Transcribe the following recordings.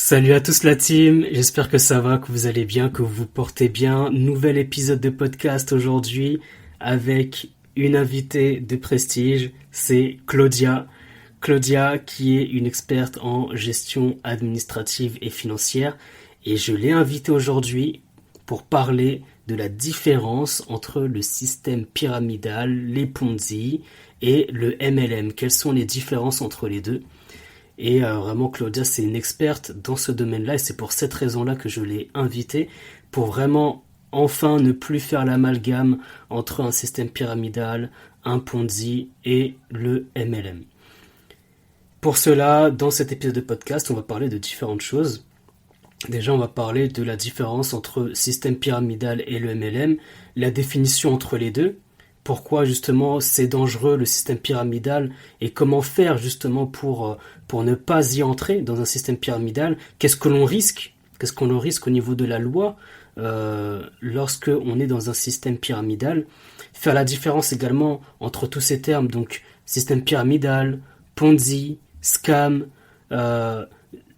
Salut à tous la team, j'espère que ça va, que vous allez bien, que vous vous portez bien. Nouvel épisode de podcast aujourd'hui avec une invitée de prestige, c'est Claudia. Claudia qui est une experte en gestion administrative et financière et je l'ai invitée aujourd'hui pour parler de la différence entre le système pyramidal, les Ponzi et le MLM. Quelles sont les différences entre les deux? Et vraiment, Claudia, c'est une experte dans ce domaine-là, et c'est pour cette raison-là que je l'ai invitée, pour vraiment enfin ne plus faire l'amalgame entre un système pyramidal, un Ponzi et le MLM. Pour cela, dans cet épisode de podcast, on va parler de différentes choses. Déjà, on va parler de la différence entre système pyramidal et le MLM, la définition entre les deux, pourquoi justement c'est dangereux le système pyramidal et comment faire justement pour ne pas y entrer dans un système pyramidal, qu'est-ce qu'on risque au niveau de la loi lorsque on est dans un système pyramidal, faire la différence également entre tous ces termes, donc système pyramidal, Ponzi, scam, euh,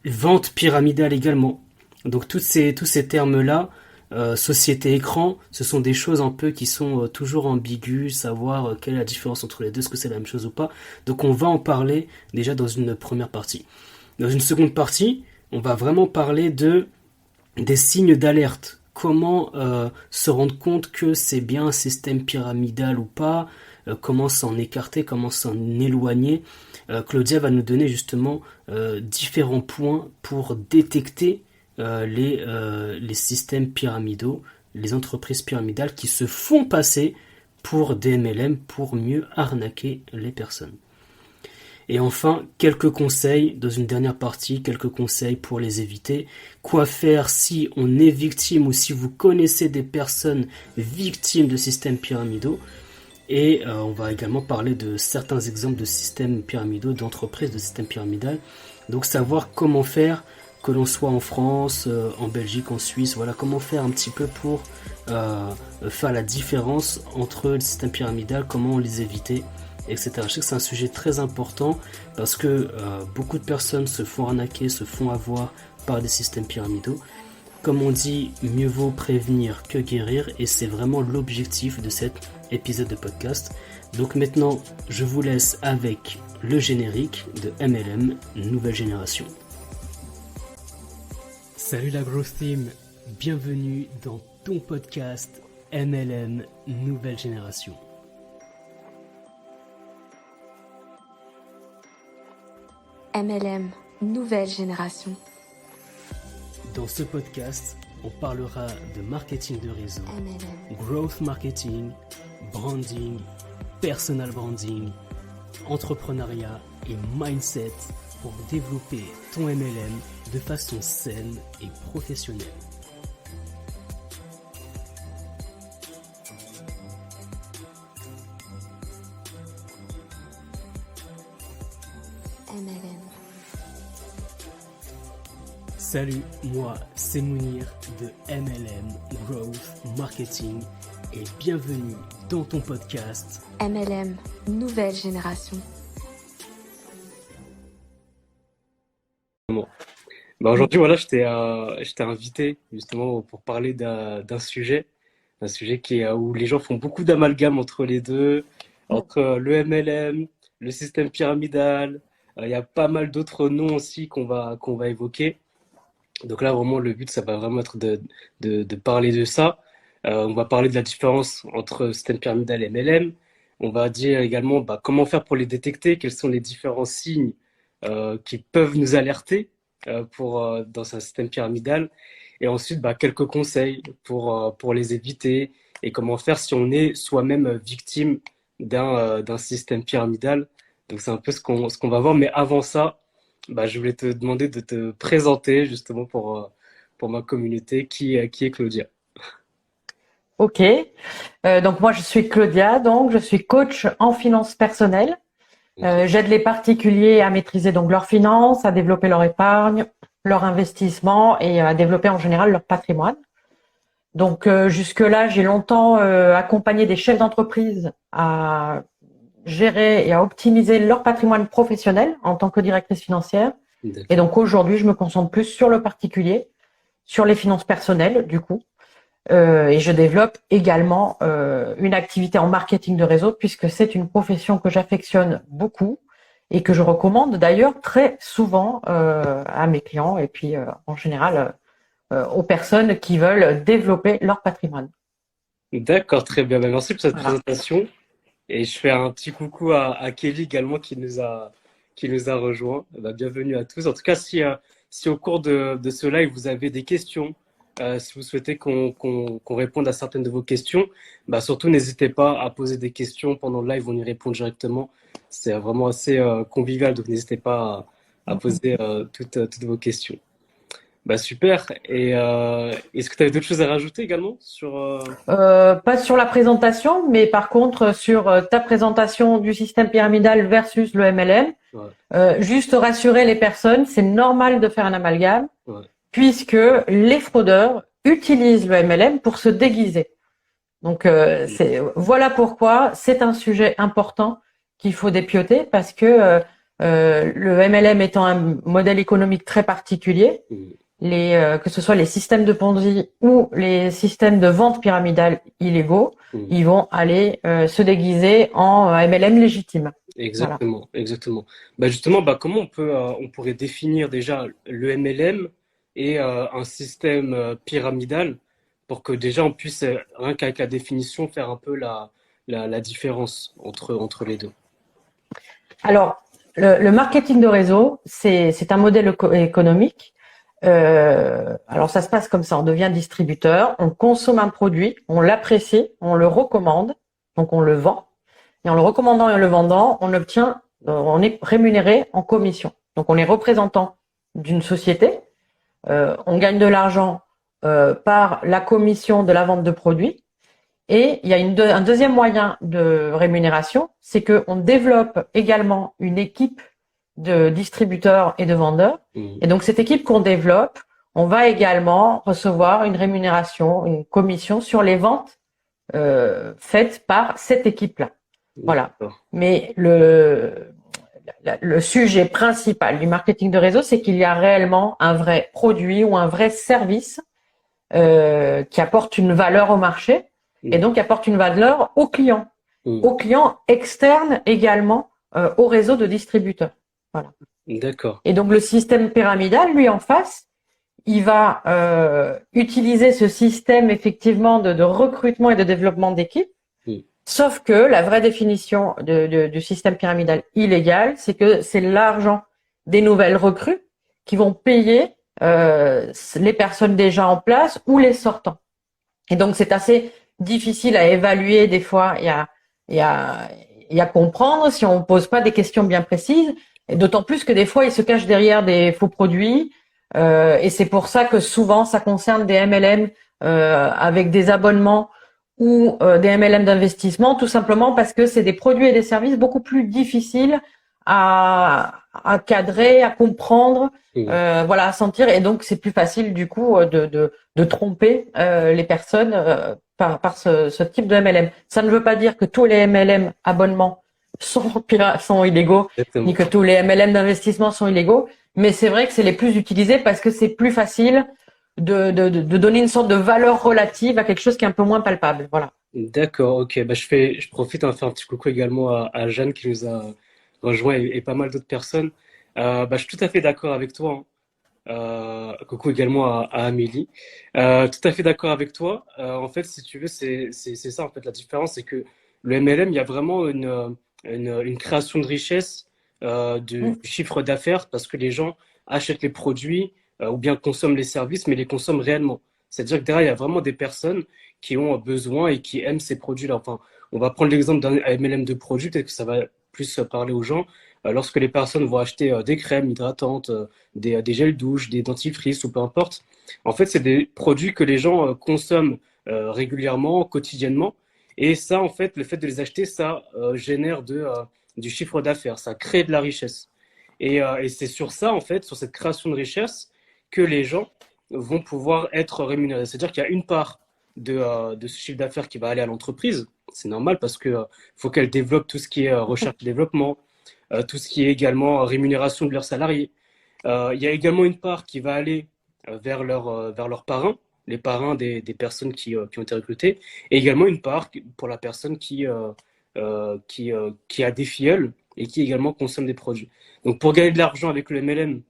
vente pyramidale également. Donc tous ces termes-là, société écran, ce sont des choses un peu qui sont toujours ambiguës, savoir quelle est la différence entre les deux, est-ce que c'est la même chose ou pas. Donc on va en parler déjà dans une première partie. Dans une seconde partie, on va vraiment parler des signes d'alerte. Comment se rendre compte que c'est bien un système pyramidal ou pas, comment s'en écarter, comment s'en éloigner. Claudia va nous donner justement différents points pour détecter les systèmes pyramidaux, les entreprises pyramidales qui se font passer pour des MLM pour mieux arnaquer les personnes. Et enfin, quelques conseils, dans une dernière partie, quelques conseils pour les éviter. Quoi faire si on est victime ou si vous connaissez des personnes victimes de systèmes pyramidaux. Et on va également parler de certains exemples de systèmes pyramidaux, d'entreprises de systèmes pyramidales. Donc savoir comment faire, que l'on soit en France, en Belgique, en Suisse, voilà, comment faire un petit peu pour faire la différence entre le système pyramidal, comment les éviter, etc. Je sais que c'est un sujet très important parce que beaucoup de personnes se font arnaquer, se font avoir par des systèmes pyramidaux. Comme on dit, mieux vaut prévenir que guérir, et c'est vraiment l'objectif de cet épisode de podcast. Donc maintenant, je vous laisse avec le générique de MLM, Nouvelle Génération. Salut la Growth Team, bienvenue dans ton podcast MLM, Nouvelle Génération. MLM, Nouvelle Génération. Dans ce podcast, on parlera de marketing de réseau, MLM. growth marketing, branding, personal branding, entrepreneuriat et mindset pour développer ton MLM de façon saine et professionnelle. MLM. Salut, moi c'est Mounir de MLM Growth Marketing et bienvenue dans ton podcast MLM, Nouvelle Génération. Aujourd'hui, voilà, je t'ai invité justement pour parler d'un sujet, qui est, où les gens font beaucoup d'amalgame entre les deux, entre le MLM, le système pyramidal. Il y a pas mal d'autres noms aussi qu'on va évoquer. Donc là, vraiment, le but, ça va vraiment être de parler de ça. On va parler de la différence entre système pyramidal et MLM. On va dire également comment faire pour les détecter, quels sont les différents signes qui peuvent nous alerter dans un système pyramidal. Et ensuite, quelques conseils pour les éviter et comment faire si on est soi-même victime d'un système pyramidal. Donc c'est un peu ce qu'on va voir. Mais avant ça, je voulais te demander de te présenter justement pour ma communauté. Qui est Claudia? Ok, donc moi je suis Claudia, donc je suis coach en finances personnelles. J'aide les particuliers à maîtriser donc leurs finances, à développer leur épargne, leur investissement et à développer en général leur patrimoine. Donc jusque-là, j'ai longtemps accompagné des chefs d'entreprise à gérer et à optimiser leur patrimoine professionnel en tant que directrice financière. Et D'accord. donc aujourd'hui, je me concentre plus sur le particulier, sur les finances personnelles, du coup. Et je développe également une activité en marketing de réseau puisque c'est une profession que j'affectionne beaucoup et que je recommande d'ailleurs très souvent à mes clients et puis en général aux personnes qui veulent développer leur patrimoine. D'accord, très bien. Bah, merci pour cette Voilà. présentation. Et je fais un petit coucou à Kelly également qui nous a rejoint. Bah, bienvenue à tous. En tout cas, si au cours de ce live, vous avez des questions, si vous souhaitez qu'on réponde à certaines de vos questions, bah, surtout n'hésitez pas à poser des questions pendant le live, on y répond directement. C'est vraiment assez convivial, donc n'hésitez pas à poser toutes vos questions. Bah, super. Et est-ce que tu avais d'autres choses à rajouter également sur... Pas sur la présentation, mais par contre sur ta présentation du système pyramidal versus le MLM. Ouais, Juste rassurer les personnes, c'est normal de faire un amalgame ouais. puisque les fraudeurs utilisent le MLM pour se déguiser. Donc voilà pourquoi c'est un sujet important qu'il faut dépioter parce que le MLM étant un modèle économique très particulier, Mm, que ce soit les systèmes de Ponzi ou les systèmes de vente pyramidale illégaux, mm. ils vont aller se déguiser en MLM légitime. Voilà. Exactement, exactement. Bah justement, bah comment on pourrait définir déjà le MLM et un système pyramidal pour que déjà on puisse, rien qu'avec la définition, faire un peu la différence entre les deux. Alors, le marketing de réseau, c'est un modèle économique. Alors, ça se passe comme ça. On devient distributeur, on consomme un produit, on l'apprécie, on le recommande, donc on le vend. Et en le recommandant et en le vendant, on est rémunéré en commission. Donc, on est représentant d'une société. On gagne de l'argent par la commission de la vente de produits. Et il y a un deuxième moyen de rémunération, c'est qu'on développe également une équipe de distributeurs et de vendeurs. Mm. Et donc cette équipe qu'on développe, on va également recevoir une rémunération, une commission sur les ventes faites par cette équipe-là. Voilà. D'accord. Mais le sujet principal du marketing de réseau, c'est qu'il y a réellement un vrai produit ou un vrai service qui apporte une valeur au marché et Mm. donc apporte une valeur Mm. aux clients externes également au réseau de distributeurs. Voilà. D'accord. Et donc le système pyramidal, lui en face, il va utiliser ce système effectivement de recrutement et de développement d'équipe. Mm. Sauf que la vraie définition du système pyramidal illégal, c'est que c'est l'argent des nouvelles recrues qui vont payer les personnes déjà en place ou les sortants. Et donc c'est assez difficile à évaluer des fois et à comprendre si on pose pas des questions bien précises. Et d'autant plus que des fois ils se cachent derrière des faux produits. Et c'est pour ça que souvent ça concerne des MLM avec des abonnements ou des MLM d'investissement, tout simplement parce que c'est des produits et des services beaucoup plus difficiles à cadrer, à comprendre, Mm. voilà, à sentir. Et donc c'est plus facile du coup de tromper les personnes par ce type de MLM. Ça ne veut pas dire que tous les MLM abonnements sont illégaux, ni Exactement. que tous les MLM d'investissement sont illégaux, mais c'est vrai que c'est les plus utilisés parce que c'est plus facile de donner une sorte de valeur relative à quelque chose qui est un peu moins palpable. Voilà. D'accord, ok. Bah, je profite de faire un petit coucou également à Jeanne qui nous a rejoint et pas mal d'autres personnes. Bah, je suis tout à fait d'accord avec toi, hein. Coucou également à Amélie. Tout à fait d'accord avec toi. En fait, si tu veux, c'est ça en fait la différence, c'est que le MLM, il y a vraiment une création de richesse Mm. du chiffre d'affaires parce que les gens achètent les produits ou bien consomment les services, mais les consomment réellement. C'est-à-dire que derrière, il y a vraiment des personnes qui ont besoin et qui aiment ces produits-là. Enfin, on va prendre l'exemple d'un MLM de produits, peut-être que ça va plus parler aux gens. Lorsque les personnes vont acheter des crèmes hydratantes, des gels douche, des dentifrices ou peu importe. En fait, c'est des produits que les gens consomment régulièrement, quotidiennement. Et ça, en fait, le fait de les acheter, ça génère du chiffre d'affaires, ça crée de la richesse. Et c'est sur ça, en fait, sur cette création de richesse, que les gens vont pouvoir être rémunérés. C'est-à-dire qu'il y a une part de ce chiffre d'affaires qui va aller à l'entreprise. C'est normal parce que faut qu'elle développe tout ce qui est recherche et développement, tout ce qui est également rémunération de leurs salariés. Il y a également une part qui va aller vers leurs parrains, les parrains des personnes qui ont été recrutées, et également une part pour la personne qui a des filleuls et qui également consomme des produits. Donc pour gagner de l'argent avec le MLM,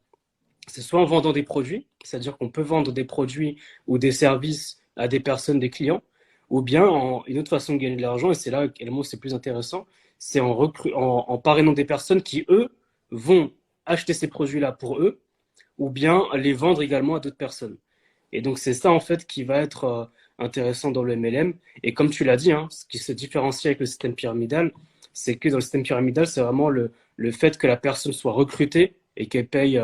c'est soit en vendant des produits, c'est-à-dire qu'on peut vendre des produits ou des services à des personnes, des clients, ou bien une autre façon de gagner de l'argent, et c'est là également c'est plus intéressant, c'est en parrainant des personnes qui, eux, vont acheter ces produits-là pour eux, ou bien les vendre également à d'autres personnes. Et donc c'est ça en fait qui va être intéressant dans le MLM. Et comme tu l'as dit, hein, ce qui se différencie avec le système pyramidal, c'est que dans le système pyramidal, c'est vraiment le fait que la personne soit recrutée et qu'elle paye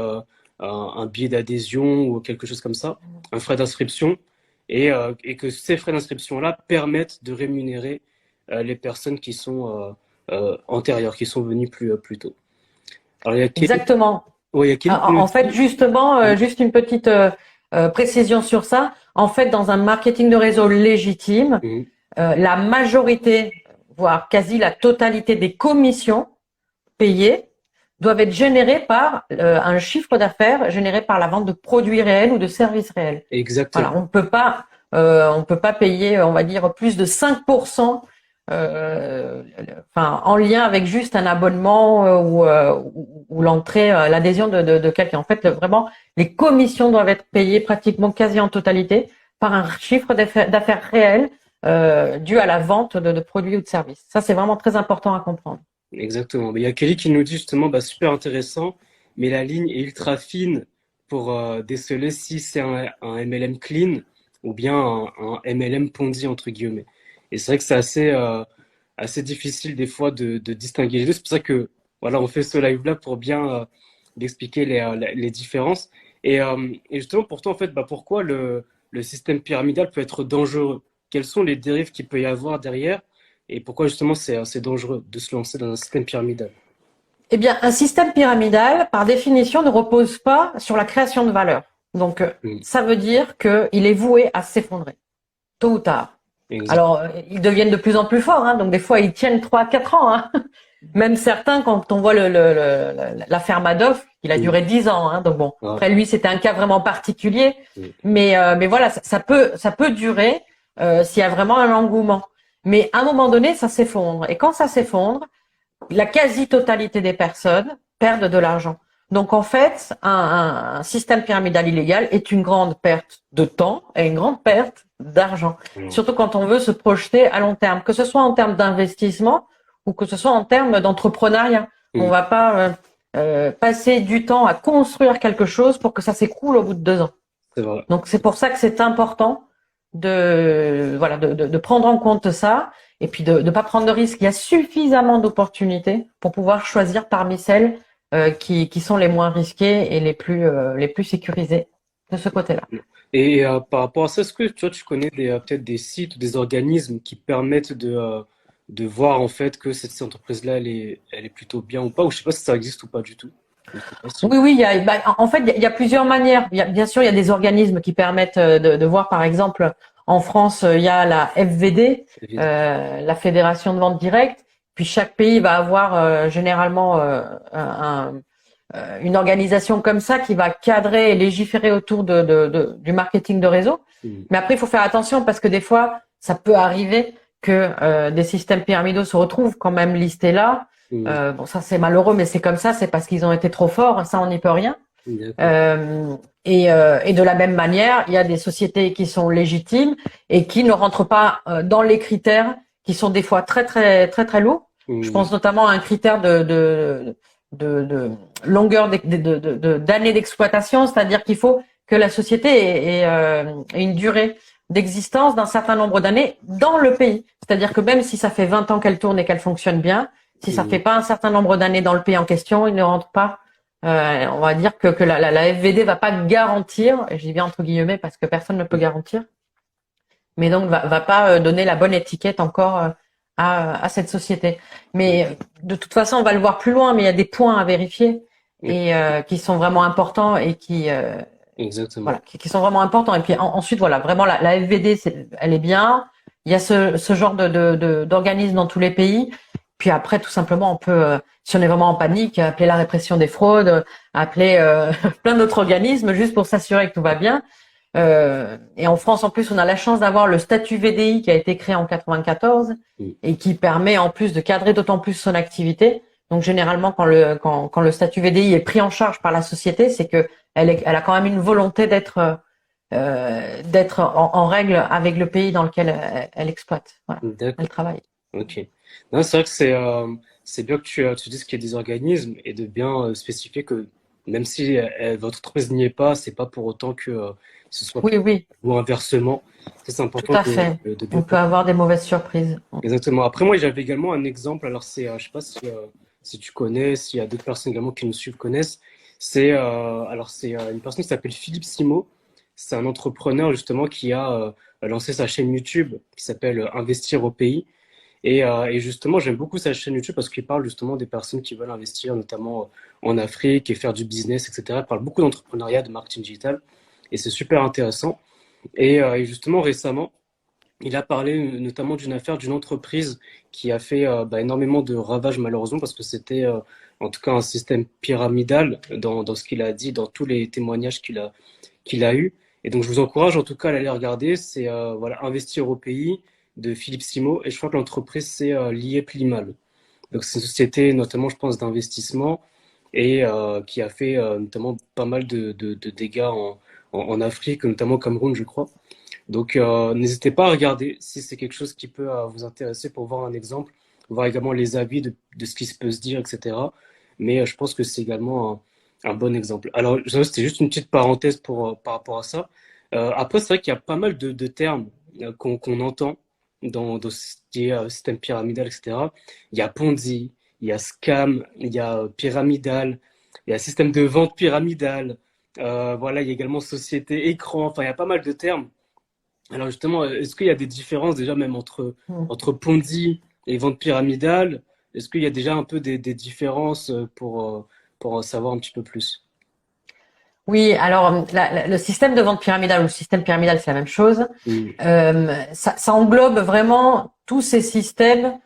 un billet d'adhésion ou quelque chose comme ça, un frais d'inscription, et que ces frais d'inscription-là permettent de rémunérer les personnes qui sont antérieures, qui sont venues plus tôt. Alors, Exactement. ouais, il y a Kelly qui nous En fait, dit- justement, juste une petite précision sur ça. En fait, dans un marketing de réseau légitime, Mhm. la majorité, voire quasi la totalité des commissions payées doivent être générées par un chiffre d'affaires généré par la vente de produits réels ou de services réels. Exactement. Voilà, on peut pas payer, on va dire, plus de 5%, en lien avec juste un abonnement ou l'entrée, l'adhésion de quelqu'un. En fait, vraiment, les commissions doivent être payées pratiquement quasi en totalité par un chiffre d'affaires réel dû à la vente de produits ou de services. Ça, c'est vraiment très important à comprendre. Exactement. Mais il y a Kelly qui nous dit justement, bah, super intéressant, mais la ligne est ultra fine pour déceler si c'est un MLM clean ou bien un MLM Ponzi, entre guillemets. Et c'est vrai que c'est assez difficile des fois de distinguer les deux. C'est pour ça que voilà, on fait ce live-là pour bien expliquer les différences. Et justement, pour toi, en fait, bah, pourquoi le système pyramidal peut être dangereux? Quelles sont les dérives qu'il peut y avoir derrière? Et pourquoi justement c'est dangereux de se lancer dans un système pyramidal? Eh bien, un système pyramidal, par définition, ne repose pas sur la création de valeur. Donc, Mm. ça veut dire qu'il est voué à s'effondrer, tôt ou tard. Exact. Alors, ils deviennent de plus en plus forts, hein, donc des fois, ils tiennent 3, 4 ans. Hein. Même certains, quand on voit l'affaire Madoff, il a duré 10 ans. Hein, donc bon, Ah. après lui, c'était un cas vraiment particulier. Mais voilà, ça peut durer s'il y a vraiment un engouement. Mais à un moment donné, ça s'effondre. Et quand ça s'effondre, la quasi-totalité des personnes perdent de l'argent. Donc en fait, un système pyramidal illégal est une grande perte de temps et une grande perte d'argent. Surtout quand on veut se projeter à long terme, que ce soit en termes d'investissement ou que ce soit en termes d'entrepreneuriat. On va pas passer du temps à construire quelque chose pour que ça s'écroule au bout de 2 ans. C'est vrai. Donc c'est pour ça que c'est important de prendre en compte ça et puis de pas prendre de risques. Il y a suffisamment d'opportunités pour pouvoir choisir parmi celles qui sont les moins risquées et les plus sécurisées de ce côté-là. Et par rapport à ça, est-ce que tu connais peut-être des sites ou des organismes qui permettent de voir en fait que cette entreprise-là, elle est plutôt bien ou pas, ou je sais pas si ça existe ou pas du tout. Je sais pas si- Oui, en fait, il y a plusieurs manières. Bien sûr, il y a des organismes qui permettent de voir, par exemple, en France, il y a la FVD, la Fédération de vente directe. Puis chaque pays va avoir généralement une organisation comme ça qui va cadrer et légiférer autour du marketing de réseau. Mais après, il faut faire attention parce que des fois, ça peut arriver que des systèmes pyramidaux se retrouvent quand même listés là. Bon, ça c'est malheureux, mais c'est comme ça, c'est parce qu'ils ont été trop forts, ça on n'y peut rien. Et de la même manière, il y a des sociétés qui sont légitimes et qui ne rentrent pas dans les critères qui sont des fois très très très très lourds. Je pense notamment à un critère de longueur d'années d'exploitation, c'est-à-dire qu'il faut que la société ait une durée d'existence d'un certain nombre d'années dans le pays. C'est-à-dire que même si ça fait 20 ans qu'elle tourne et qu'elle fonctionne bien, si ça fait pas un certain nombre d'années dans le pays en question, il ne rentre pas. On va dire que la FVD va pas garantir, et je dis bien entre guillemets parce que personne ne peut garantir, mais donc va pas donner la bonne étiquette encore à cette société. Mais de toute façon, on va le voir plus loin, mais il y a des points à vérifier et qui sont vraiment importants et Exactement. voilà, qui sont vraiment importants. Et puis ensuite, voilà, vraiment la FVD, elle est bien. Il y a ce genre d'organisme dans tous les pays. Puis après, tout simplement, on peut, si on est vraiment en panique, appeler la répression des fraudes, appeler plein d'autres organismes juste pour s'assurer que tout va bien. Et en France, en plus, on a la chance d'avoir le statut VDI qui a été créé en 94 et qui permet en plus de cadrer d'autant plus son activité. Donc généralement, quand le statut VDI est pris en charge par la société, c'est que elle a quand même une volonté d'être en règle avec le pays dans lequel elle exploite. Voilà, D'accord. elle travaille. Ok. Non, c'est vrai que c'est bien que tu dises qu'il y a des organismes et de bien spécifier que même si votre entreprise n'y est pas, c'est pas pour autant que ce soit Oui, oui, ou inversement. Ça, c'est tout important à fait. de bien. On peut avoir des mauvaises surprises. Exactement. Après, moi, j'avais également un exemple. Alors, je sais pas si tu connais, s'il y a d'autres personnes également qui nous suivent connaissent. C'est une personne qui s'appelle Philippe Simo. C'est un entrepreneur justement qui a lancé sa chaîne YouTube qui s'appelle Investir au pays. Et justement, j'aime beaucoup sa chaîne YouTube parce qu'il parle justement des personnes qui veulent investir, notamment en Afrique et faire du business, etc. Il parle beaucoup d'entrepreneuriat, de marketing digital. Et c'est super intéressant. Et justement, récemment, il a parlé notamment d'une affaire d'une entreprise qui a fait énormément de ravages malheureusement parce que c'était en tout cas un système pyramidal dans ce qu'il a dit, dans tous les témoignages qu'il a eu. Et donc je vous encourage en tout cas à aller regarder. C'est voilà, Investir au pays de Philippe Simo et je crois que l'entreprise c'est l'IEP Limal. Donc c'est une société notamment je pense d'investissement et qui a fait notamment pas mal de dégâts en Afrique, notamment au Cameroun je crois. Donc, n'hésitez pas à regarder si c'est quelque chose qui peut vous intéresser pour voir un exemple, voir également les avis de ce qui se peut se dire, etc. Mais je pense que c'est également un bon exemple. Alors, c'était juste une petite parenthèse par rapport à ça. Après, c'est vrai qu'il y a pas mal de termes qu'on entend dans ce qui est système pyramidal, etc. Il y a Ponzi, il y a scam, il y a pyramidal, il y a système de vente pyramidal. Voilà, il y a également société écran. Enfin, il y a pas mal de termes. Alors justement, est-ce qu'il y a des différences déjà même Mm. entre Ponzi et vente pyramidale? Est-ce qu'il y a déjà un peu des différences pour en savoir un petit peu plus? Oui, alors le système de vente pyramidale ou le système pyramidal, c'est la même chose. Mm. Ça englobe vraiment tous ces systèmes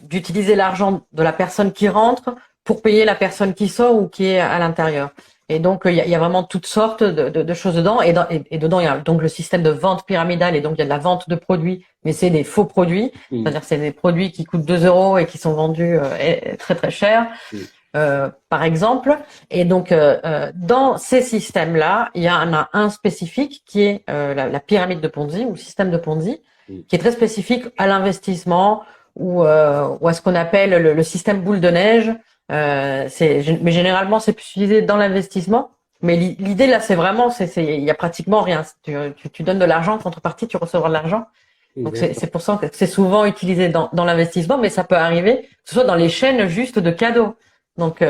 d'utiliser l'argent de la personne qui rentre pour payer la personne qui sort ou qui est à l'intérieur. Et donc il y a vraiment toutes sortes de choses dedans. Et dedans il y a donc le système de vente pyramidale et donc il y a de la vente de produits, mais c'est des faux produits, Mm. c'est-à-dire c'est des produits qui coûtent 2 euros et qui sont vendus très très cher. Mm. Par exemple. Et donc, dans ces systèmes-là, il y en a un spécifique qui est la pyramide de Ponzi ou le système de Ponzi, Mm. qui est très spécifique à l'investissement ou à ce qu'on appelle le système boule de neige. Mais généralement, c'est plus utilisé dans l'investissement. Mais l'idée là, c'est vraiment, il y a pratiquement rien. Tu donnes de l'argent, en contrepartie, tu recevras de l'argent. Donc D'accord. c'est pour ça que c'est souvent utilisé dans l'investissement, mais ça peut arriver que ce soit dans les chaînes juste de cadeaux. Donc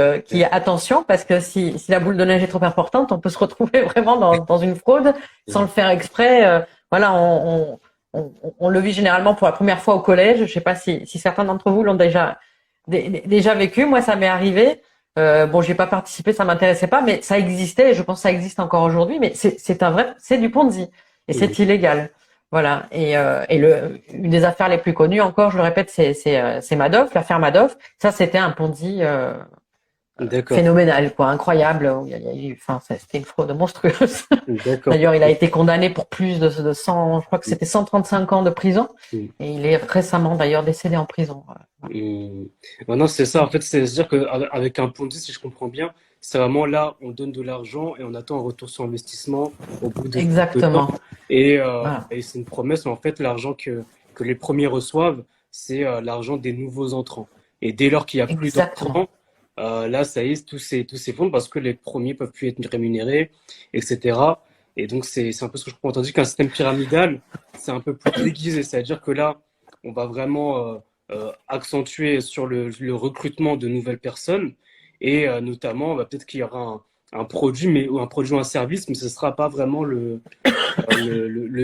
attention parce que si la boule de neige est trop importante, on peut se retrouver vraiment dans une fraude sans le faire exprès. Voilà, on le vit généralement pour la première fois au collège. Je sais pas si certains d'entre vous l'ont déjà vécu. Moi, ça m'est arrivé. Bon, j'ai pas participé, ça m'intéressait pas, mais ça existait. Et je pense que ça existe encore aujourd'hui. Mais c'est du Ponzi et c'est illégal. Voilà. Et une des affaires les plus connues encore, je le répète, c'est Madoff, l'affaire Madoff. Ça, c'était un Ponzi D'accord. phénoménal, quoi, incroyable. Où il y a eu, enfin, c'était une fraude monstrueuse. D'accord. D'ailleurs, il a été condamné pour plus de 100, je crois que c'était 135 ans de prison. Mm. Et il est récemment d'ailleurs décédé en prison. Voilà. Mm. Maintenant, c'est ça. En fait, c'est-à-dire qu'avec un Ponzi, si je comprends bien, c'est vraiment là, on donne de l'argent et on attend un retour sur investissement au bout de temps. Exactement. Voilà. Et c'est une promesse, mais en fait, l'argent que les premiers reçoivent, c'est l'argent des nouveaux entrants. Et dès lors qu'il n'y a plus Exactement. d'entrants, là, ça y est, tout s'effondre parce que les premiers peuvent plus être rémunérés, etc. Et donc, c'est un peu ce que je comprends. Tandis qu'un système pyramidal, c'est un peu plus déguisé. C'est-à-dire que là, on va vraiment accentuer sur le recrutement de nouvelles personnes et notamment, peut-être qu'il y aura un produit, ou un produit ou un service, mais ce ne sera pas vraiment le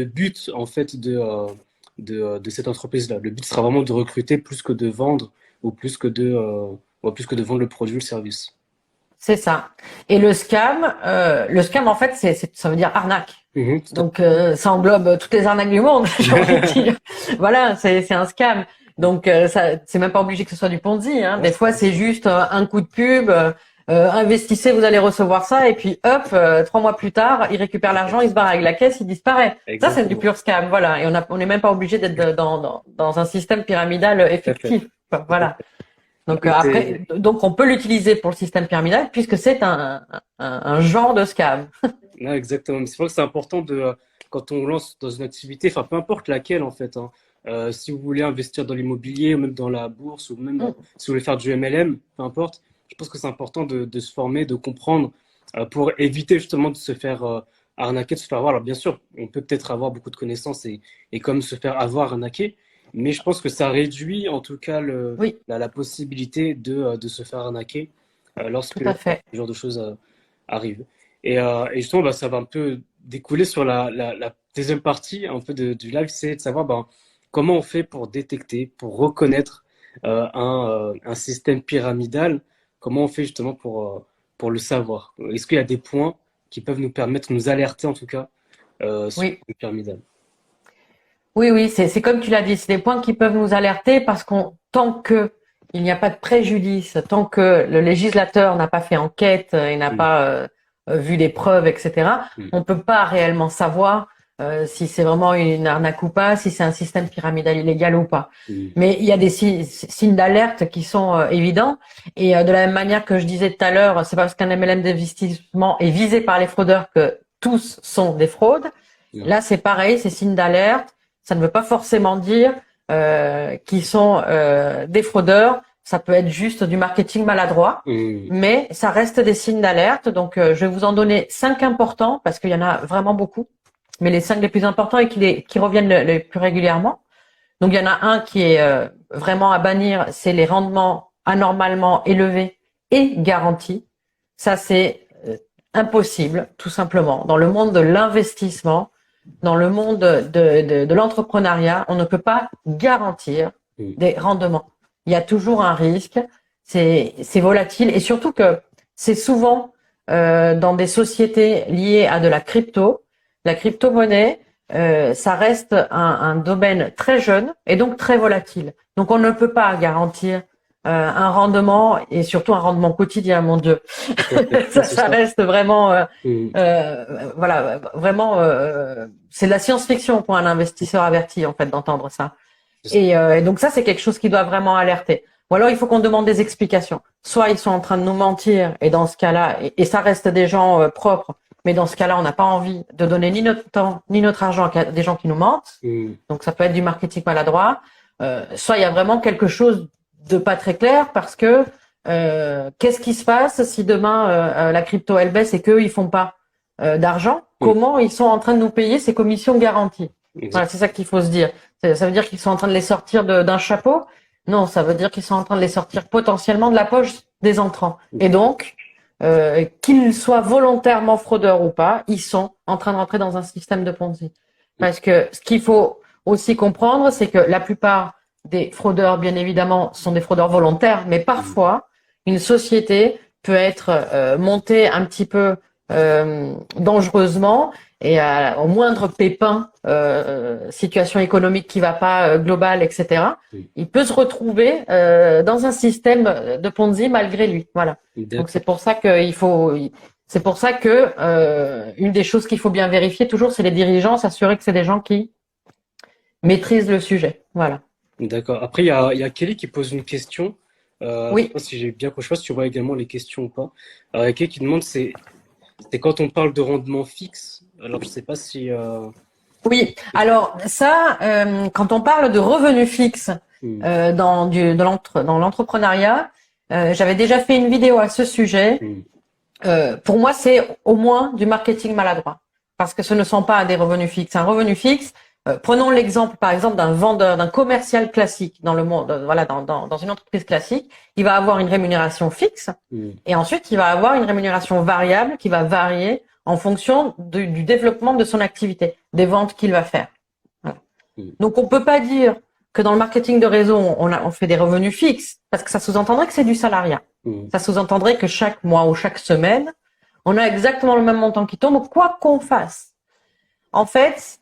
but en fait de cette entreprise-là. Le but sera vraiment de recruter plus que de vendre ou plus que de vendre le produit ou le service. C'est ça. Et le scam en fait, ça veut dire arnaque. Tout à Donc ça englobe toutes les arnaques du monde, j'ai envie de dire. Voilà, c'est un scam. Donc ça, c'est même pas obligé que ce soit du Ponzi. Hein. Des fois, c'est juste un coup de pub. Investissez, vous allez recevoir ça, et puis hop, 3 mois plus tard, il récupère l'argent, il se barre avec la caisse, il disparaît. Ça, c'est du Exactement. pur scam, voilà. Et on n'est même pas obligé d'être dans un système pyramidal Tout à fait. effectif. Voilà. Donc C'est- après, donc on peut l'utiliser pour le système pyramidal puisque c'est un genre de scam. Ouais, exactement. Mais c'est vrai que c'est important quand on lance dans une activité, enfin peu importe laquelle en fait, hein. Si vous voulez investir dans l'immobilier ou même dans la bourse ou même Mm. si vous voulez faire du MLM, peu importe, je pense que c'est important de se former, de comprendre pour éviter justement de se faire arnaquer, de se faire avoir. Alors bien sûr, on peut peut-être avoir beaucoup de connaissances et comme se faire avoir, arnaquer, mais je pense que ça réduit en tout cas Oui, la possibilité de se faire arnaquer tout lorsque à fait. ce genre de choses arrivent. Et justement, bah, ça va un peu découler sur la deuxième partie un peu du live, c'est de savoir ben, comment on fait pour détecter, pour reconnaître un système pyramidal, comment on fait justement pour le savoir. Est-ce qu'il y a des points qui peuvent nous permettre, nous alerter en tout cas sur Oui. le pyramidal? Oui, oui, c'est comme tu l'as dit, c'est des points qui peuvent nous alerter parce qu'on tant que il n'y a pas de préjudice, tant que le législateur n'a pas fait enquête et n'a Mm, pas vu les preuves, etc., mm, on peut pas réellement savoir si c'est vraiment une arnaque ou pas, si c'est un système pyramidal illégal ou pas. mm, Mais il y a des signes d'alerte qui sont évidents. Et de la même manière que je disais tout à l'heure, c'est pas parce qu'un MLM d'investissement est visé par les fraudeurs que tous sont des fraudes. non, Là, c'est pareil, c'est signe d'alerte. Ça ne veut pas forcément dire qu'ils sont des fraudeurs. Ça peut être juste du marketing maladroit, mm, mais ça reste des signes d'alerte. Donc, je vais vous en donner 5 importants parce qu'il y en a vraiment beaucoup, mais les 5 les plus importants et qui reviennent le plus régulièrement. Donc, il y en a un qui est vraiment à bannir, c'est les rendements anormalement élevés et garantis. Ça, c'est impossible, tout simplement. Dans le monde de l'investissement, dans le monde de l'entrepreneuriat, on ne peut pas garantir mm, des rendements. Il y a toujours un risque, c'est volatile et surtout que c'est souvent dans des sociétés liées à de la crypto. La crypto-monnaie, ça reste un domaine très jeune et donc très volatile. Donc on ne peut pas garantir un rendement et surtout un rendement quotidien, mon Dieu. tout à fait. Ouais, c'est Ça ça. reste vraiment Mm, voilà, vraiment, c'est de la science-fiction pour un investisseur averti, en fait, d'entendre ça. c'est ça. Et donc ça, c'est quelque chose qui doit vraiment alerter. Ou alors, il faut qu'on demande des explications. Soit ils sont en train de nous mentir, et dans ce cas-là, et ça reste des gens propres, mais dans ce cas-là, on n'a pas envie de donner ni notre temps, ni notre argent à des gens qui nous mentent. Mm, Donc ça peut être du marketing maladroit. Soit il y a vraiment quelque chose de pas très clair parce que qu'est-ce qui se passe si demain la crypto elle baisse et qu'eux ils font pas d'argent? mm, Comment ils sont en train de nous payer ces commissions garanties? Voilà, exact. c'est ça qu'il faut se dire. Ça veut dire qu'ils sont en train de les sortir d'un chapeau? Non, ça veut dire qu'ils sont en train de les sortir potentiellement de la poche des entrants. Et donc, qu'ils soient volontairement fraudeurs ou pas, ils sont en train de rentrer dans un système de Ponzi. Parce que ce qu'il faut aussi comprendre, c'est que la plupart des fraudeurs, bien évidemment, sont des fraudeurs volontaires, mais Mm, parfois, une société peut être montée un petit peu dangereusement et au moindre pépin, situation économique qui va pas, globale, etc., mm, il peut se retrouver dans un système de Ponzi malgré lui. Voilà. Donc d'accord. c'est pour ça c'est pour ça que une des choses qu'il faut bien vérifier toujours, c'est les dirigeants, s'assurer que c'est des gens qui maîtrisent le sujet. Voilà. D'accord. Après, il y a Kelly qui pose une question. Je sais Oui. pas si j'ai bien compris. Je sais pas si tu vois également les questions ou pas. Il y a Kelly qui demande, c'est quand on parle de rendement fixe. Alors, je sais pas si. Oui, alors ça, quand on parle de revenus fixes Hmm, dans l'entrepreneuriat, j'avais déjà fait une vidéo à ce sujet. hmm, Pour moi, c'est au moins du marketing maladroit, parce que ce ne sont pas des revenus fixes. Un revenu fixe, prenons l'exemple, par exemple, d'un vendeur, d'un commercial classique dans le monde, voilà, dans une entreprise classique, il va avoir une rémunération fixe, hmm, et ensuite il va avoir une rémunération variable qui va varier en fonction du développement de son activité, des ventes qu'il va faire. Voilà. hmm, Donc on peut pas dire que dans le marketing de réseau on fait des revenus fixes, parce que ça sous-entendrait que c'est du salariat. hmm, Ça sous-entendrait que chaque mois ou chaque semaine, on a exactement le même montant qui tombe, quoi qu'on fasse. En fait,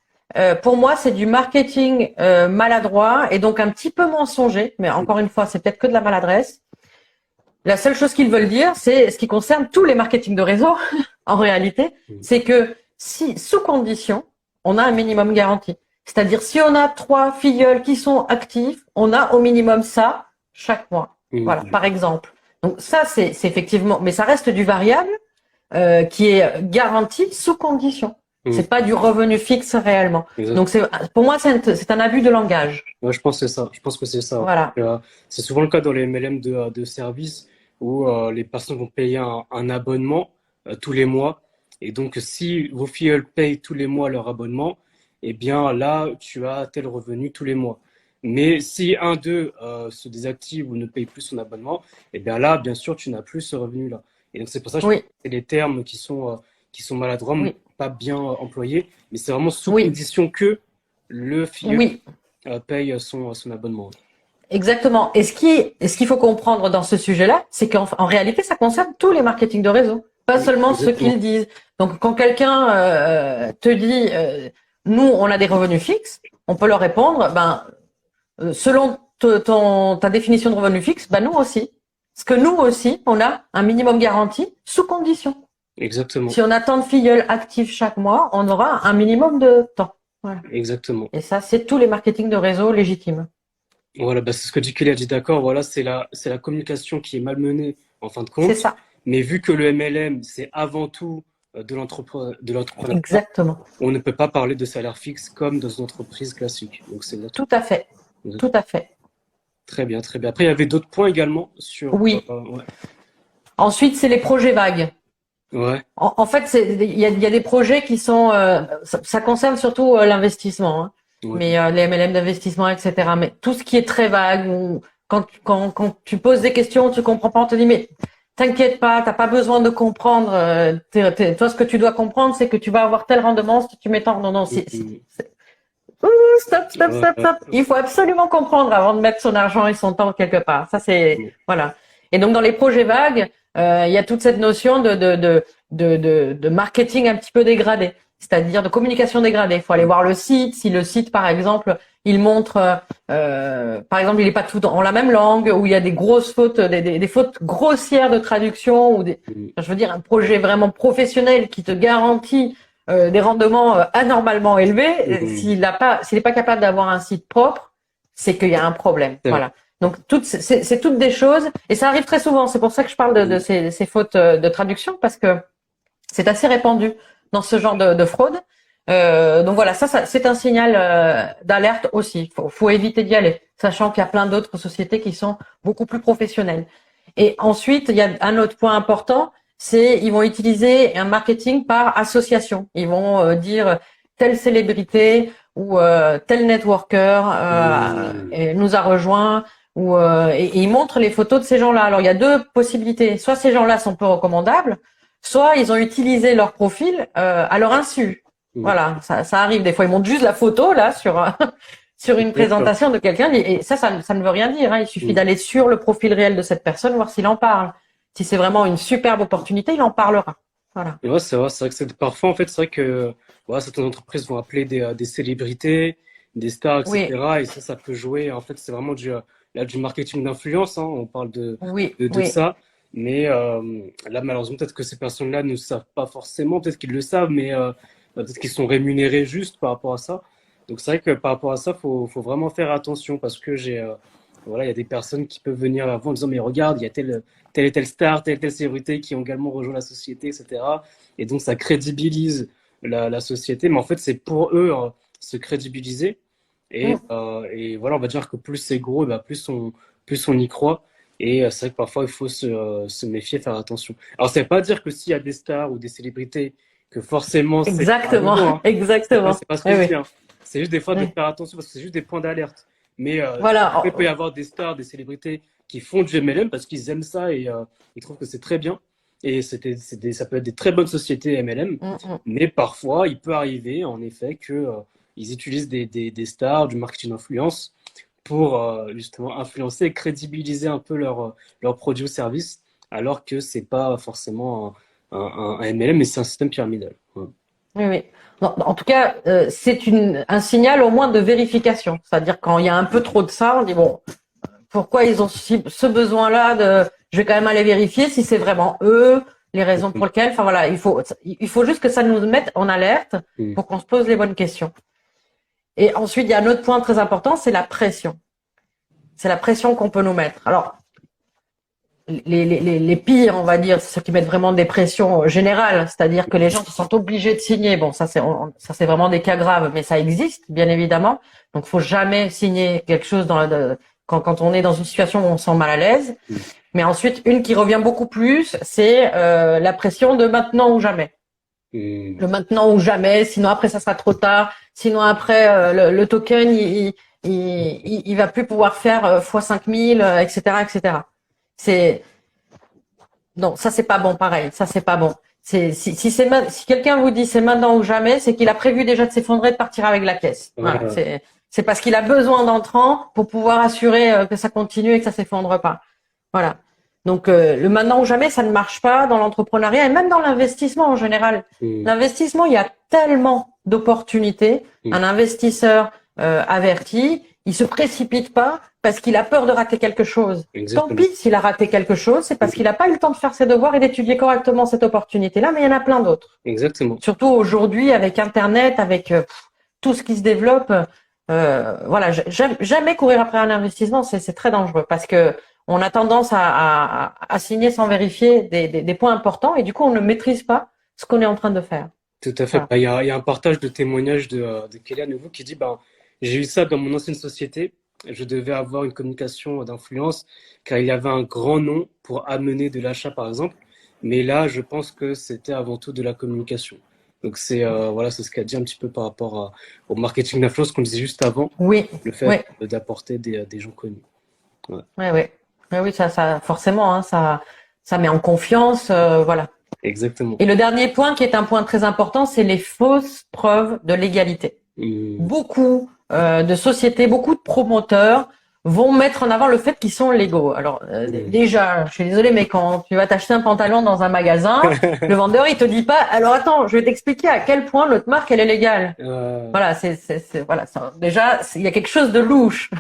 pour moi, c'est du marketing maladroit et donc un petit peu mensonger. Mais encore une fois, c'est peut-être que de la maladresse. La seule chose qu'ils veulent dire, c'est ce qui concerne tous les marketing de réseau, en réalité, c'est que si, sous condition, on a un minimum garanti. C'est-à-dire, si on a 3 filleuls qui sont actifs, on a au minimum ça chaque mois. Voilà, par exemple. Donc ça, c'est effectivement, mais ça reste du variable qui est garanti sous condition. C'est pas du revenu fixe réellement. Donc pour moi, c'est un abus de langage. Ouais, je pense que c'est ça. Je pense que c'est ça. Voilà. C'est souvent le cas dans les MLM de service où les personnes vont payer un abonnement tous les mois. Et donc, si vos filleuls payent tous les mois leur abonnement, eh bien là, tu as tel revenu tous les mois. Mais si un d'eux se désactive ou ne paye plus son abonnement, eh bien là, bien sûr, tu n'as plus ce revenu-là. Et donc, c'est pour ça que je pense que c'est les termes qui sont maladroits, pas bien employés, mais c'est vraiment sous condition que le filleul paye son abonnement. Exactement. Et ce qu'il faut comprendre dans ce sujet-là, c'est qu'en réalité, ça concerne tous les marketing de réseau, pas seulement ceux qu'ils disent. Donc, quand quelqu'un te dit, nous, on a des revenus fixes, on peut leur répondre, selon ta définition de revenu fixe, nous aussi. Parce que nous aussi, on a un minimum garanti sous condition. Exactement. Si on a tant de filleuls actifs chaque mois, on aura un minimum de temps. Voilà. Exactement. Et ça, c'est tous les marketing de réseau légitimes. Voilà, c'est ce que Kelly a dit, d'accord. Voilà, c'est la communication qui est malmenée en fin de compte. C'est ça. Mais vu que le MLM, c'est avant tout de l'entrepreneur. Exactement. On ne peut pas parler de salaire fixe comme dans une entreprise classique. Donc c'est tout à fait. Tout à fait. Très bien, très bien. Après, il y avait d'autres points également sur. Oui. Ensuite, c'est les projets vagues. Ouais. En fait, il y a des projets qui sont, ça concerne surtout l'investissement, hein. Mais les MLM d'investissement, etc. Mais tout ce qui est très vague, ou quand tu poses des questions, tu comprends pas, on te dit mais t'inquiète pas, t'as pas besoin de comprendre. Toi, ce que tu dois comprendre, c'est que tu vas avoir tel rendement si tu mets tant. Non, stop. Il faut absolument comprendre avant de mettre son argent et son temps quelque part. Ça, c'est voilà. Et donc dans les projets vagues, il y a toute cette notion de marketing un petit peu dégradé, c'est-à-dire de communication dégradée. Il faut aller voir le site. Si le site, par exemple, il montre, par exemple, il n'est pas tout en la même langue, ou il y a des grosses fautes, des fautes grossières de traduction, ou je veux dire, un projet vraiment professionnel qui te garantit des rendements anormalement élevés, s'il n'est pas capable d'avoir un site propre, c'est qu'il y a un problème. Voilà. Donc c'est toutes des choses, et ça arrive très souvent. C'est pour ça que je parle de ces fautes de traduction, parce que c'est assez répandu dans ce genre de fraude. Donc voilà, ça c'est un signal d'alerte aussi. Faut éviter d'y aller, sachant qu'il y a plein d'autres sociétés qui sont beaucoup plus professionnelles. Et ensuite, il y a un autre point important, c'est ils vont utiliser un marketing par association. Ils vont dire telle célébrité ou tel networker nous a rejoint, et ils montrent les photos de ces gens-là. Alors il y a deux possibilités. Soit ces gens-là sont peu recommandables, soit ils ont utilisé leur profil à leur insu. Voilà, ça arrive. Des fois, ils montrent juste la photo là sur une présentation de quelqu'un, et ça ne veut rien dire, hein. Il suffit d'aller sur le profil réel de cette personne, voir s'il en parle. Si c'est vraiment une superbe opportunité, il en parlera. Voilà. Ouais, c'est vrai que parfois, en fait, c'est vrai que certaines entreprises vont appeler des célébrités, des stars, etc. Et ça peut jouer. En fait, c'est vraiment du marketing d'influence, hein. On parle de ça. Mais là, malheureusement, peut-être que ces personnes-là ne savent pas forcément. Peut-être qu'ils le savent, mais peut-être qu'ils sont rémunérés juste par rapport à ça. Donc, c'est vrai que par rapport à ça, faut vraiment faire attention, parce que il y a des personnes qui peuvent venir avant en disant mais regarde, il y a telle et telle star, telle et telle célébrité qui ont également rejoint la société, etc. Et donc ça crédibilise la société, mais en fait c'est pour eux se crédibiliser. Et voilà, on va dire que plus c'est gros, plus on y croit. Et c'est vrai que parfois il faut se méfier, faire attention. Alors ça ne veut pas dire que s'il y a des stars ou des célébrités que forcément c'est exactement, hein. exactement. C'est pas ce que je dis, hein. C'est juste des fois de faire attention, parce que c'est juste des points d'alerte. Mais voilà. Il peut y avoir des stars, des célébrités qui font du MLM parce qu'ils aiment ça et ils trouvent que c'est très bien. Et ça peut être des très bonnes sociétés MLM. Mais parfois, il peut arriver en effet qu'ils utilisent des stars, du marketing d'influence pour justement influencer et crédibiliser un peu leurs produits ou services, alors que c'est pas forcément un MLM, mais c'est un système pyramidal. Oui, oui. Non, en tout cas, c'est un signal au moins de vérification. C'est-à-dire quand il y a un peu trop de ça, on dit bon, pourquoi ils ont ce besoin-là de, je vais quand même aller vérifier si c'est vraiment eux, les raisons pour lesquelles. Enfin voilà, il faut juste que ça nous mette en alerte pour qu'on se pose les bonnes questions. Et ensuite, il y a un autre point très important, c'est la pression. C'est la pression qu'on peut nous mettre. Alors, les pires, on va dire, c'est ceux qui mettent vraiment des pressions générales, c'est-à-dire que les gens qui sont obligés de signer. Bon, ça c'est vraiment des cas graves, mais ça existe, bien évidemment. Donc, faut jamais signer quelque chose quand on est dans une situation où on se sent mal à l'aise. Mais ensuite, une qui revient beaucoup plus, c'est la pression de maintenant ou jamais. Le maintenant ou jamais, sinon après ça sera trop tard. Sinon après le token il va plus pouvoir faire fois 5000, etc., etc. Non, ça c'est pas bon, pareil, ça c'est pas bon. Si quelqu'un vous dit c'est maintenant ou jamais, c'est qu'il a prévu déjà de s'effondrer, de partir avec la caisse. Voilà, c'est parce qu'il a besoin d'entrants pour pouvoir assurer que ça continue et que ça s'effondre pas. Voilà. Donc le maintenant ou jamais, ça ne marche pas dans l'entrepreneuriat et même dans l'investissement en général. L'investissement, il y a tellement d'opportunités. Un investisseur averti, il se précipite pas parce qu'il a peur de rater quelque chose. Exactement. Tant pis s'il a raté quelque chose, c'est parce qu'il n'a pas eu le temps de faire ses devoirs et d'étudier correctement cette opportunité-là, mais il y en a plein d'autres. Exactement. Surtout aujourd'hui avec Internet, avec tout ce qui se développe. Voilà, jamais courir après un investissement, c'est très dangereux parce que on a tendance à signer sans vérifier des points importants et du coup on ne maîtrise pas ce qu'on est en train de faire. Tout à fait. Voilà. Bah, il y a un partage de témoignages de Kélia à nouveau qui dit, bah, j'ai eu ça dans mon ancienne société. Je devais avoir une communication d'influence car il y avait un grand nom pour amener de l'achat, par exemple. Mais là, je pense que c'était avant tout de la communication. Donc voilà, c'est ce qu'a dit un petit peu par rapport au marketing d'influence qu'on disait juste avant, Oui, le fait d'apporter des gens connus. Ouais. oui, ça forcément, hein, ça met en confiance, voilà. Exactement. Et le dernier point, qui est un point très important, c'est les fausses preuves de légalité. Beaucoup de sociétés, beaucoup de promoteurs vont mettre en avant le fait qu'ils sont légaux. Alors déjà, je suis désolée, mais quand tu vas t'acheter un pantalon dans un magasin, le vendeur il te dit pas. Alors attends, je vais t'expliquer à quel point notre marque elle est légale. Voilà, voilà. Déjà, il y a quelque chose de louche.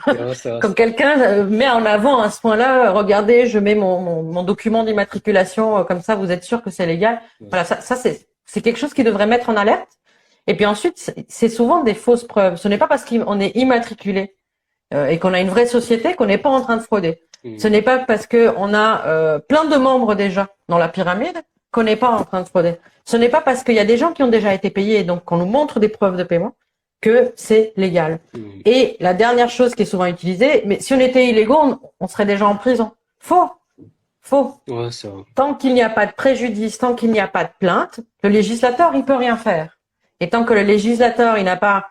Comme quelqu'un met en avant à ce point-là, regardez, je mets mon document d'immatriculation comme ça, vous êtes sûr que c'est légal. Voilà, ça c'est quelque chose qui devrait mettre en alerte. Et puis ensuite, c'est souvent des fausses preuves. Ce n'est pas parce qu'on est immatriculé et qu'on a une vraie société qu'on n'est pas en train de frauder. Ce n'est pas parce qu'on a plein de membres déjà dans la pyramide qu'on n'est pas en train de frauder. Ce n'est pas parce qu'il y a des gens qui ont déjà été payés et donc qu'on nous montre des preuves de paiement que c'est légal. Et la dernière chose qui est souvent utilisée, mais si on était illégaux, on serait déjà en prison. Faux. Ouais, c'est vrai. Tant qu'il n'y a pas de préjudice, tant qu'il n'y a pas de plainte, le législateur, il peut rien faire. Et tant que le législateur, il n'a pas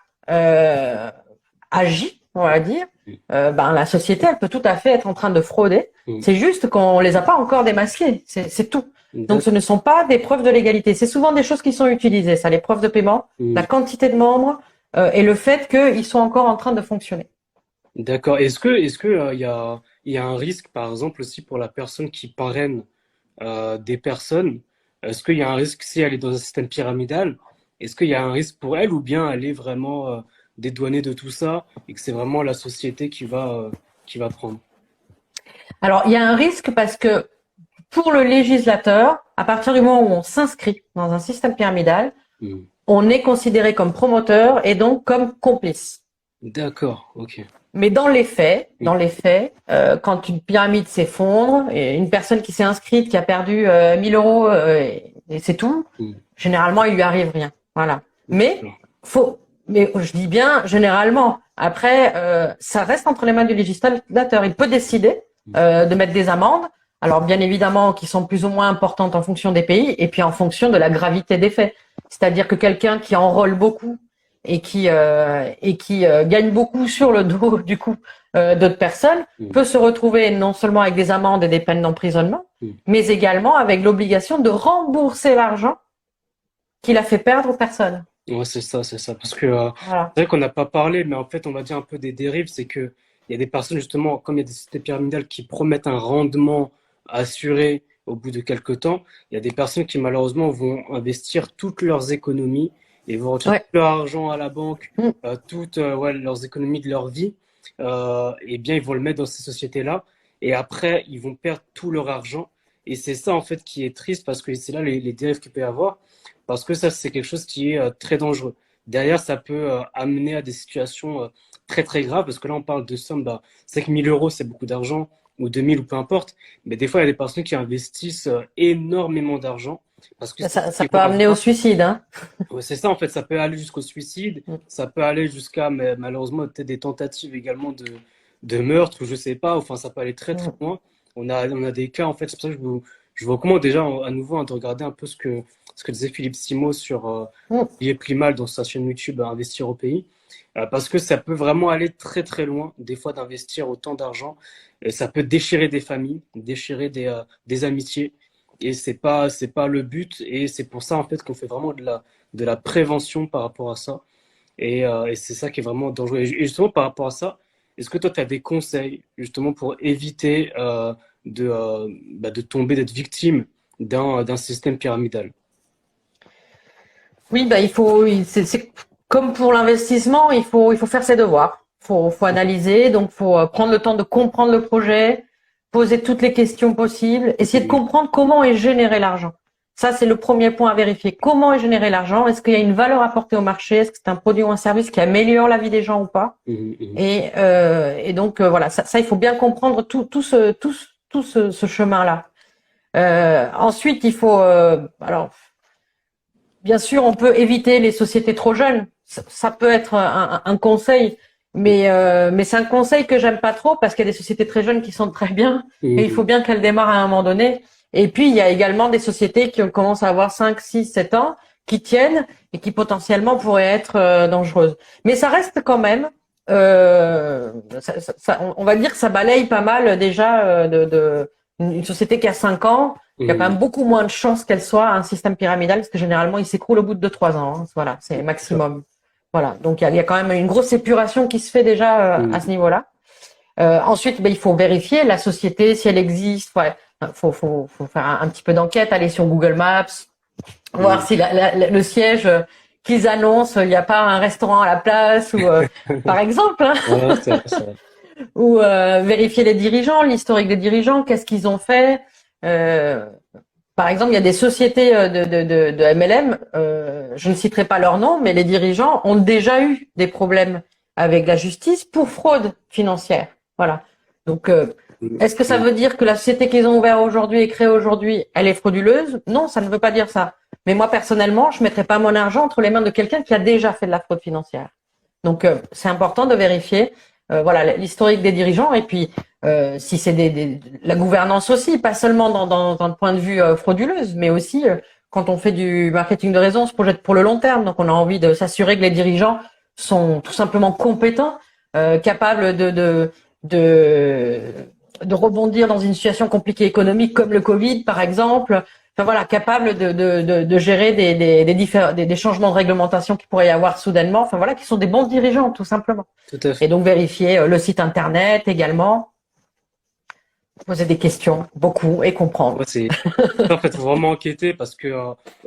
agi, on va dire, la société, elle peut tout à fait être en train de frauder. C'est juste qu'on les a pas encore démasqués. C'est tout. Donc, ce ne sont pas des preuves de légalité. C'est souvent des choses qui sont utilisées, ça, les preuves de paiement, la quantité de membres et le fait qu'ils sont encore en train de fonctionner. D'accord. Est-ce que il y a un risque, par exemple, aussi pour la personne qui parraine des personnes? Est-ce qu'il y a un risque si elle est dans un système pyramidal? Est-ce qu'il y a un risque pour elle ou bien elle est vraiment dédouanée de tout ça et que c'est vraiment la société qui va prendre? Alors, il y a un risque parce que pour le législateur, à partir du moment où on s'inscrit dans un système pyramidal, on est considéré comme promoteur et donc comme complice. D'accord, ok. Mais dans les faits, quand une pyramide s'effondre, et une personne qui s'est inscrite, qui a perdu 1000 euros et c'est tout, généralement il lui arrive rien. Voilà. Mais je dis bien généralement. Après, ça reste entre les mains du législateur. Il peut décider de mettre des amendes. Alors bien évidemment, qui sont plus ou moins importantes en fonction des pays et puis en fonction de la gravité des faits. C'est-à-dire que quelqu'un qui enrôle beaucoup et qui gagne beaucoup sur le dos du coup d'autres personnes peut se retrouver non seulement avec des amendes et des peines d'emprisonnement, mais également avec l'obligation de rembourser l'argent qu'il a fait perdre aux personnes. Ouais, c'est ça. Parce que Voilà. c'est vrai qu'on n'a pas parlé, mais en fait, on va dire un peu des dérives, c'est que il y a des personnes, justement, comme il y a des sociétés pyramidales qui promettent un rendement assuré au bout de quelques temps, il y a des personnes qui, malheureusement, vont investir toutes leurs économies et vont retirer Ouais. tout leur argent à la banque, Mm. toutes ouais, leurs économies de leur vie, eh bien, ils vont le mettre dans ces sociétés-là. Et après, ils vont perdre tout leur argent. Et c'est ça, en fait, qui est triste parce que c'est là les dérives qu'il peut y avoir. Parce que ça, c'est quelque chose qui est très dangereux. Derrière, ça peut amener à des situations très, très graves. Parce que là, on parle de sommes, 5 000 euros, c'est beaucoup d'argent, ou 2 000, ou peu importe. Mais des fois, il y a des personnes qui investissent énormément d'argent. Parce que c'est ça Ça qu'ils peut vont amener au avoir. suicide, hein. Ouais, c'est ça, en fait, ça peut aller jusqu'au suicide, Mm. ça peut aller jusqu'à malheureusement peut-être des tentatives également de meurtre, ou je sais pas, enfin ça peut aller très très Mm. loin. On a des cas, en fait, c'est pour ça que je vous recommande déjà à nouveau de regarder un peu ce que disait Philippe Simo sur Mm. Il est pris mal dans sa chaîne YouTube Investir au pays, parce que ça peut vraiment aller très très loin, des fois d'investir autant d'argent, et ça peut déchirer des familles, déchirer des amitiés. Et c'est pas le but, et c'est pour ça en fait qu'on fait vraiment de la prévention par rapport à ça. Et c'est ça qui est vraiment dangereux. Et justement, par rapport à ça, est-ce que toi, tu as des conseils justement pour éviter de tomber, d'être victime d'un système pyramidal? Oui, c'est comme pour l'investissement, il faut faire ses devoirs. Faut analyser, donc faut prendre le temps de comprendre le projet, poser toutes les questions possibles, essayer de Mhm, comprendre comment est généré l'argent. Ça, c'est le premier point à vérifier. Comment est généré l'argent? Est-ce qu'il y a une valeur apportée au marché? Est-ce que c'est un produit ou un service qui améliore la vie des gens ou pas? mhm, mhm. Et donc voilà, ça, il faut bien comprendre tout ce chemin-là. Ensuite, il faut alors bien sûr, on peut éviter les sociétés trop jeunes. Ça peut être un conseil, mais c'est un conseil que j'aime pas trop parce qu'il y a des sociétés très jeunes qui sont très bien et il faut Mhm. bien qu'elles démarrent à un moment donné. Et puis, il y a également des sociétés qui commencent à avoir 5, 6, 7 ans, qui tiennent et qui potentiellement pourraient être dangereuses. Mais ça reste quand même, on va dire que ça balaye pas mal déjà une société qui a 5 ans. Il y a quand même Mhm. beaucoup moins de chances qu'elle soit un système pyramidal parce que généralement, il s'écroule au bout de 2, 3 ans, hein. Voilà, c'est maximum. Voilà, donc il y a quand même une grosse épuration qui se fait déjà à ce Mhm. niveau-là. Ensuite, il faut vérifier la société si elle existe. Ouais, faut faire un petit peu d'enquête, aller sur Google Maps, voir Mhm. si le siège qu'ils annoncent, il n'y a pas un restaurant à la place ou par exemple, hein, Ouais, c'est vrai, c'est vrai. ou vérifier les dirigeants, l'historique des dirigeants, qu'est-ce qu'ils ont fait. Euh, Par exemple, il y a des sociétés de MLM, je ne citerai pas leur nom, mais les dirigeants ont déjà eu des problèmes avec la justice pour fraude financière. Voilà. Donc, Mhm. est-ce que ça Mhm. veut dire que la société qu'ils ont ouverte aujourd'hui et créée aujourd'hui, elle est frauduleuse? Non, ça ne veut pas dire ça. Mais moi, personnellement, je ne mettrai pas mon argent entre les mains de quelqu'un qui a déjà fait de la fraude financière. Donc, c'est important de vérifier, voilà, l'historique des dirigeants et puis si c'est la gouvernance aussi, pas seulement dans un point de vue frauduleuse, mais aussi quand on fait du marketing de réseau, on se projette pour le long terme. Donc, on a envie de s'assurer que les dirigeants sont tout simplement compétents, capables de, de rebondir dans une situation compliquée économique comme le Covid, par exemple. Enfin voilà, capable de gérer des changements de réglementation qui pourrait y avoir soudainement. Enfin voilà, qui sont des bons dirigeants, tout simplement. Tout à Et fait. donc vérifier le site internet également, poser des questions, beaucoup, et comprendre. Ouais, en fait, faut vraiment enquêter parce que,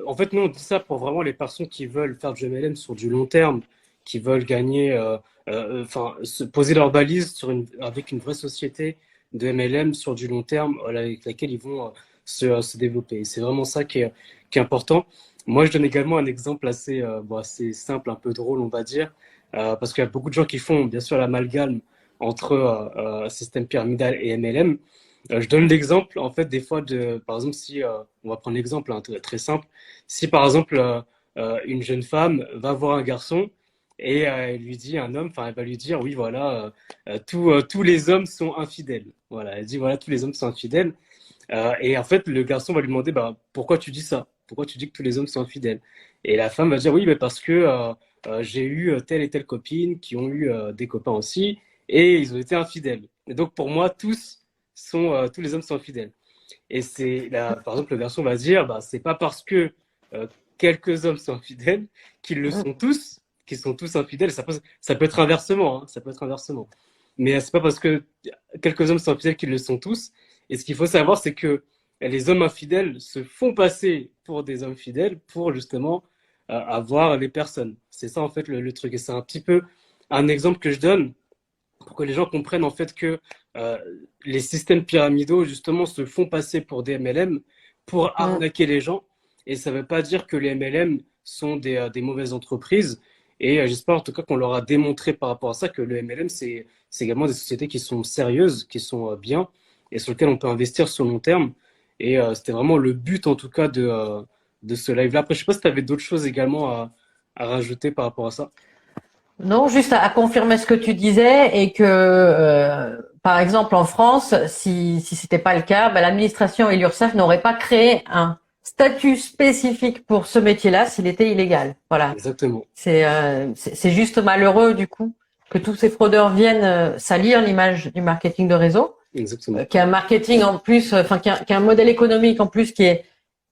en fait, nous, on dit ça pour vraiment les personnes qui veulent faire du MLM sur du long terme, qui veulent gagner, enfin, se poser leurs balises avec une vraie société de MLM sur du long terme, avec laquelle ils vont se développer. Et c'est vraiment ça qui est important. Moi, je donne également un exemple assez simple, un peu drôle, on va dire, parce qu'il y a beaucoup de gens qui font, bien sûr, l'amalgame entre système pyramidal et MLM. Je donne l'exemple, en fait, des fois, par exemple, si, on va prendre l'exemple très, très simple, si par exemple, une jeune femme va voir un garçon et elle lui dit, un homme, enfin, elle va lui dire, oui, voilà, tous les hommes sont infidèles. Voilà, elle dit, voilà, tous les hommes sont infidèles. Et en fait, le garçon va lui demander, bah, pourquoi tu dis ça? Pourquoi tu dis que tous les hommes sont infidèles? Et la femme va dire, oui, mais parce que j'ai eu telle et telle copine qui ont eu des copains aussi et ils ont été infidèles. Et donc, pour moi, tous les hommes sont infidèles. Et c'est là, par exemple, le garçon va dire, bah, c'est pas parce que euh, quelques hommes sont infidèles qu'ils le sont tous, qu'ils sont tous infidèles. Ça peut être inversement, hein, ça peut être inversement. Mais c'est pas parce que quelques hommes sont infidèles qu'ils le sont tous. Et ce qu'il faut savoir, c'est que les hommes infidèles se font passer pour des hommes fidèles pour justement à voir les personnes. C'est ça en fait le truc. Et c'est un petit peu un exemple que je donne pour que les gens comprennent en fait que euh, les systèmes pyramidaux justement se font passer pour des MLM pour Mm. arnaquer les gens. Et ça ne veut pas dire que les MLM sont des mauvaises entreprises. Et j'espère en tout cas qu'on leur a démontré par rapport à ça que le MLM, c'est également des sociétés qui sont sérieuses, qui sont bien, et sur lesquelles on peut investir sur le long terme. Et c'était vraiment le but en tout cas de ce live-là. Après, je ne sais pas si tu avais d'autres choses également à rajouter par rapport à ça. Non, juste à confirmer ce que tu disais et que, par exemple, en France, si c'était pas le cas, ben, l'administration et l'URSSAF n'auraient pas créé un statut spécifique pour ce métier-là s'il était illégal. Voilà. Exactement. C'est juste malheureux, du coup, que tous ces fraudeurs viennent salir l'image du marketing de réseau, Exactement. qui est un marketing en plus, enfin, qui a un modèle économique en plus qui est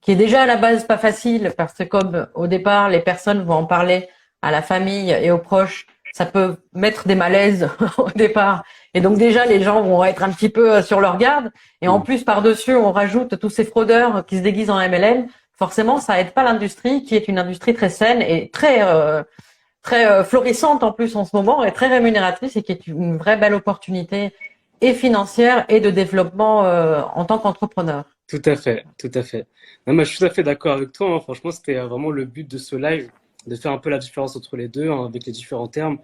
déjà à la base pas facile parce que comme au départ, les personnes vont en parler à la famille et aux proches, ça peut mettre des malaises au départ. Et donc déjà, les gens vont être un petit peu sur leur garde. Et en plus, par-dessus, on rajoute tous ces fraudeurs qui se déguisent en MLM. Forcément, ça aide pas l'industrie, qui est une industrie très saine et très florissante en plus en ce moment et très rémunératrice et qui est une vraie belle opportunité et financière et de développement en tant qu'entrepreneur. Tout à fait, tout à fait. Non, mais je suis tout à fait d'accord avec toi, hein. Franchement, c'était vraiment le but de ce live, de faire un peu la différence entre les deux, hein, avec les différents termes,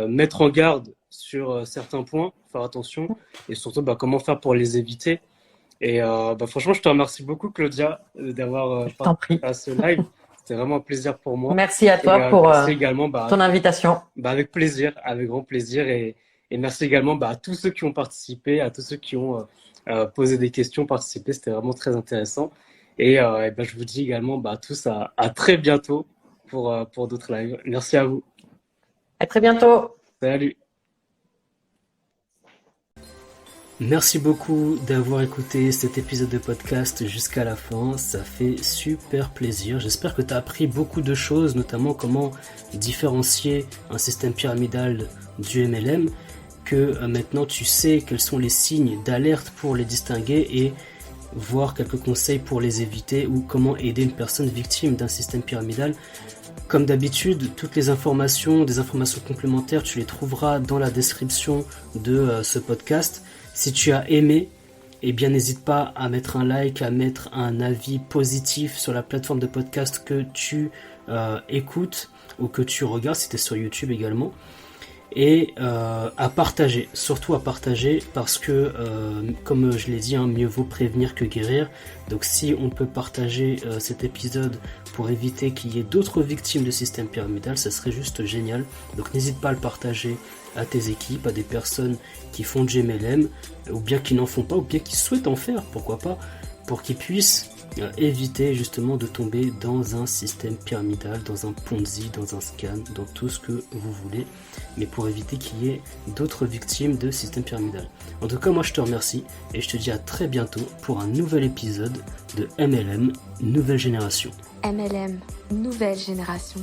mettre en garde sur certains points, faire attention, et surtout bah, comment faire pour les éviter. Et bah, franchement, je te remercie beaucoup, Claudia, d'avoir Je t'en participé prie. à ce live. C'était vraiment un plaisir pour moi. Merci à Et toi pour merci également, ton invitation. avec plaisir, avec grand plaisir. Et merci également à tous ceux qui ont participé, à tous ceux qui ont posé des questions, participé. C'était vraiment très intéressant. Et ben, je vous dis également à tous à très bientôt pour d'autres lives. Merci à vous. À très bientôt. Salut. Merci beaucoup d'avoir écouté cet épisode de podcast jusqu'à la fin. Ça fait super plaisir. J'espère que tu as appris beaucoup de choses, notamment comment différencier un système pyramidal du MLM, que maintenant tu sais quels sont les signes d'alerte pour les distinguer et voir quelques conseils pour les éviter ou comment aider une personne victime d'un système pyramidal. Comme d'habitude, toutes les informations, des informations complémentaires, tu les trouveras dans la description de ce podcast. Si tu as aimé, eh bien n'hésite pas à mettre un like, à mettre un avis positif sur la plateforme de podcast que tu écoutes ou que tu regardes, si tu es sur YouTube également. Et à partager, surtout à partager parce que comme je l'ai dit, hein, mieux vaut prévenir que guérir. Donc si on peut partager cet épisode pour éviter qu'il y ait d'autres victimes de système pyramidal, ça serait juste génial. Donc n'hésite pas à le partager à tes équipes, à des personnes qui font du MLM ou bien qui n'en font pas ou bien qui souhaitent en faire, pourquoi pas, pour qu'ils puissent éviter justement de tomber dans un système pyramidal, dans un Ponzi, dans un scam, dans tout ce que vous voulez, mais pour éviter qu'il y ait d'autres victimes de système pyramidal. En tout cas, moi je te remercie et je te dis à très bientôt pour un nouvel épisode de MLM Nouvelle Génération. MLM, nouvelle génération.